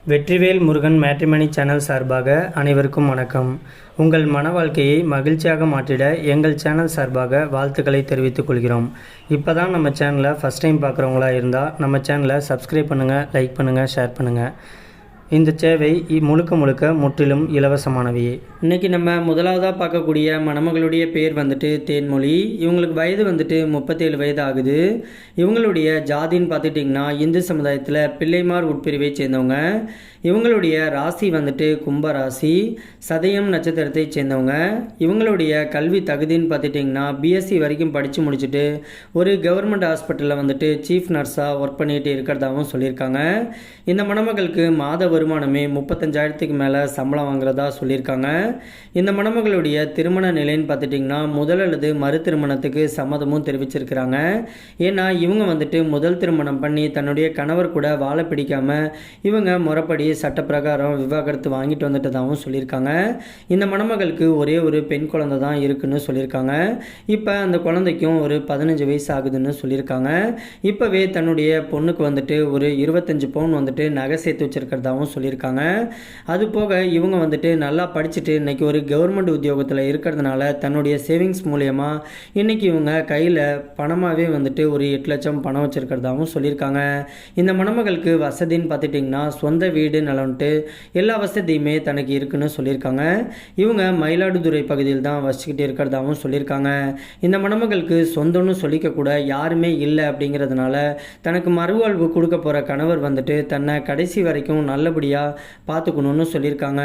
Vetrivel Murugan matrimony channel சார்பாக அனைவருக்கும் வணக்கம். உங்கள் மன வாழ்க்கையை மகிழ்ச்சியாக மாற்றிட எங்கள் சேனல் சார்பாக வாழ்த்துக்களை தெரிவித்துக் கொள்கிறோம். இப்போ தான் நம்ம சேனலை ஃபஸ்ட் டைம் பார்க்குறவங்களா இருந்தால் நம்ம சேனலை சப்ஸ்கிரைப் பண்ணுங்கள், லைக் பண்ணுங்கள், ஷேர் பண்ணுங்கள். இந்த சேவை முழுக்க முற்றிலும் இலவசமானவையே. இன்றைக்கி நம்ம முதலாவதாக பார்க்கக்கூடிய மணமகளுடைய பேர் தேன்மொழி. இவங்களுக்கு வயது 37 வயது ஆகுது. இவங்களுடைய ஜாதின்னு பார்த்துட்டிங்கன்னா இந்து சமுதாயத்தில் பிள்ளைமார் உட்பிரிவை சேர்ந்தவங்க. இவங்களுடைய ராசி கும்ப ராசி, சதயம் நட்சத்திரத்தை சேர்ந்தவங்க. இவங்களுடைய கல்வி தகுதின்னு பார்த்துட்டிங்கன்னா பிஎஸ்சி வரைக்கும் படித்து முடிச்சுட்டு ஒரு கவர்மெண்ட் ஹாஸ்பிட்டலில் சீஃப் நர்ஸாக ஒர்க் பண்ணிகிட்டு இருக்கிறதாகவும் சொல்லியிருக்காங்க. இந்த மணமகளுக்கு மாத வருமானமே 35,000க்கு மேலே சம்பளம் வாங்குறதா சொல்லியிருக்காங்க. இந்த மணமகளுடைய திருமண நிலைன்னு பார்த்துட்டிங்கன்னா முதல் அல்லது மறு திருமணத்துக்கு சம்மதமும் தெரிவிச்சிருக்கிறாங்க. ஏன்னா இவங்க முதல் திருமணம் பண்ணி தன்னுடைய கணவர் கூட வாழ பிடிக்காமல் இவங்க முறைப்படி சட்ட பிரகாரம் விவாகரத்து வாங்கிட்டு வந்துட்டதாகவும் சொல்லியிருக்காங்க. இந்த மணமகளுக்கு ஒரே ஒரு பெண் குழந்தை தான் இருக்குன்னு சொல்லியிருக்காங்க. இப்போ அந்த குழந்தைக்கும் ஒரு 15 வயசு ஆகுதுன்னு சொல்லியிருக்காங்க. இப்போவே தன்னுடைய பொண்ணுக்கு ஒரு 25 பவுன் நகை சேர்த்து வச்சிருக்கிறதாகவும் சொல்லியிருக்காங்க. அது போக இவங்க நல்லா படிச்சுட்டு இன்னைக்கு ஒரு கவர்மெண்ட் உத்தியோகத்தில் இருக்கிறதுனால தன்னுடைய சேவிங்ஸ் மூலியமாக இன்னைக்கு இவங்க கையில் பணமாகவே ஒரு 8 லட்சம் பணம் வச்சிருக்கிறதாகவும் சொல்லியிருக்காங்க. இந்த மணமகளுக்கு வசதின்னு பார்த்துட்டிங்கன்னா சொந்த வீடு நலன்ட்டு எல்லா வசதியுமே தனக்கு இருக்குன்னு சொல்லியிருக்காங்க. இவங்க மயிலாடுதுறை பகுதியில் தான் வசிச்சுக்கிட்டு இருக்கிறதாகவும் சொல்லியிருக்காங்க. இந்த மணமகளுக்கு சொந்தம்னு சொல்லிக்க கூட யாருமே இல்லை அப்படிங்கிறதுனால தனக்கு மறுவாழ்வு கொடுக்க போகிற கணவர் தன்னை கடைசி வரைக்கும் நல்லபடியாக பார்த்துக்கணும்னு சொல்லியிருக்காங்க.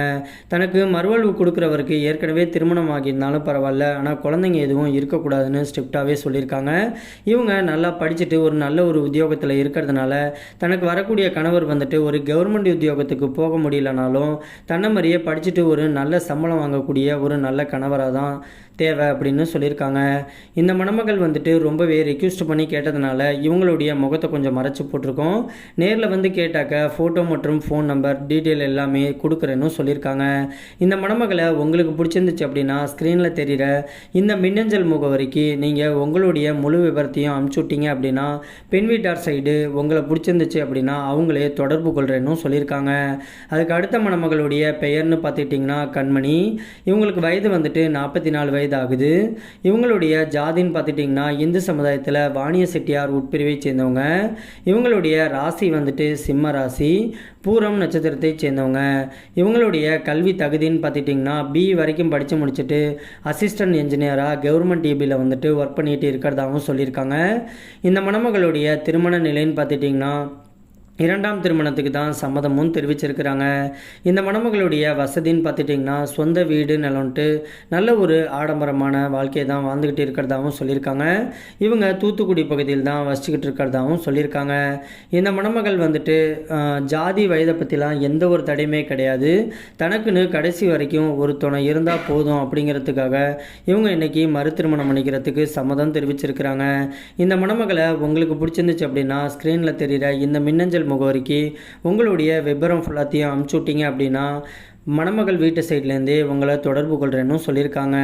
தனக்கு மறுவாழ்வு கொடுக்குறவருக்கு ஏற்கனவே திருமணம் ஆகியிருந்தாலும் பரவாயில்ல, ஆனால் குழந்தைங்க எதுவும் இருக்கக்கூடாதுன்னு ஸ்ட்ரிக்டாகவே சொல்லியிருக்காங்க. இவங்க நல்லா படிச்சுட்டு ஒரு நல்ல ஒரு உத்தியோகத்தில் இருக்கிறதுனால தனக்கு வரக்கூடிய கணவர் ஒரு கவர்மெண்ட் உத்தியோகத்துக்கு போக முடியலனாலும் தன்னை மாதிரியே படிச்சுட்டு ஒரு நல்ல சம்பளம் வாங்கக்கூடிய ஒரு நல்ல கணவராக தான் தேவை அப்படின்னு சொல்லியிருக்காங்க. இந்த மணமகள் ரொம்பவே ரெக்வெஸ்ட் பண்ணி கேட்டதுனால இவங்களுடைய முகத்தை கொஞ்சம் மறைச்சி போட்டிருக்கோம். நேரில் கேட்டாக்க ஃபோட்டோ மற்றும் ஃபோன் நம்பர் டீட்டெயில் எல்லாமே கொடுக்குறேன்னு சொல்லியிருக்காங்க. இந்த மணமகளை உங்களுக்கு பிடிச்சிருந்துச்சு அப்படின்னா ஸ்க்ரீனில் தெரிகிற இந்த மின்னஞ்சல் முகவரிக்கு நீங்கள் உங்களுடைய முழு விவரத்தையும் அனுப்பிச்சி விட்டீங்க அப்படின்னா பெண் வீட்டார் சைடு உங்களை பிடிச்சிருந்துச்சு அப்படின்னா அவங்களே தொடர்பு கொள்கிறேன்னு சொல்லியிருக்காங்க. அதுக்கு அடுத்த மணமகளுடைய பெயர்னு பார்த்துட்டிங்கன்னா கண்மணி. இவங்களுக்கு வயது 44 வயது ஆகுது. இவங்களுடைய ஜாதின்னு பார்த்துட்டிங்கன்னா இந்து சமுதாயத்தில் வாணிய செட்டியார் உட்பிரிவை சேர்ந்தவங்க. இவங்களுடைய ராசி சிம்ம ராசி, பூரம் நட்சத்திரத்தை சேர்ந்தவங்க. இவங்களுடைய கல்வி தகுதின்னு பார்த்துட்டிங்கன்னா பி வரைக்கும் படித்து முடிச்சுட்டு அசிஸ்டன்ட் என்ஜினியராக கவர்மெண்ட் டிபியில் ஒர்க் பண்ணிட்டு இருக்கிறதாகவும் சொல்லியிருக்காங்க. இந்த மணமகளுடைய திருமண நிலைன்னு பார்த்துட்டிங்கன்னா 2ஆம் திருமணத்துக்கு தான் சம்மதமும் தெரிவிச்சிருக்கிறாங்க. இந்த மணமகளுடைய வசதின்னு பார்த்துட்டிங்கன்னா சொந்த வீடு நிலம்ட்டு நல்ல ஒரு ஆடம்பரமான வாழ்க்கையை தான் வாழ்ந்துக்கிட்டு இருக்கிறதாகவும் சொல்லியிருக்காங்க. இவங்க தூத்துக்குடி பகுதியில் தான் வசிச்சுக்கிட்டு இருக்கிறதாகவும் சொல்லியிருக்காங்க. இந்த மணமகள் ஜாதி வயதை பற்றிலாம் எந்த ஒரு தடையுமே கிடையாது. தனக்குன்னு கடைசி வரைக்கும் ஒரு துணை இருந்தால் போதும் அப்படிங்கிறதுக்காக இவங்க இன்னைக்கு மறு திருமணம் பண்ணிக்கிறதுக்கு சம்மதம் தெரிவிச்சிருக்கிறாங்க. இந்த மணமகளை உங்களுக்கு பிடிச்சிருந்துச்சு அப்படின்னா ஸ்க்ரீனில் தெரிகிற இந்த மின்னஞ்சல் முகவரிக்கு உங்களுடைய விபரம் ஃபுல்லாத்தையும் அனுப்பிச்சு விட்டீங்க அப்படின்னா மணமகள் வீட்டு சைட்லேருந்தே உங்களை தொடர்பு கொள்கிறேன்னு சொல்லியிருக்காங்க.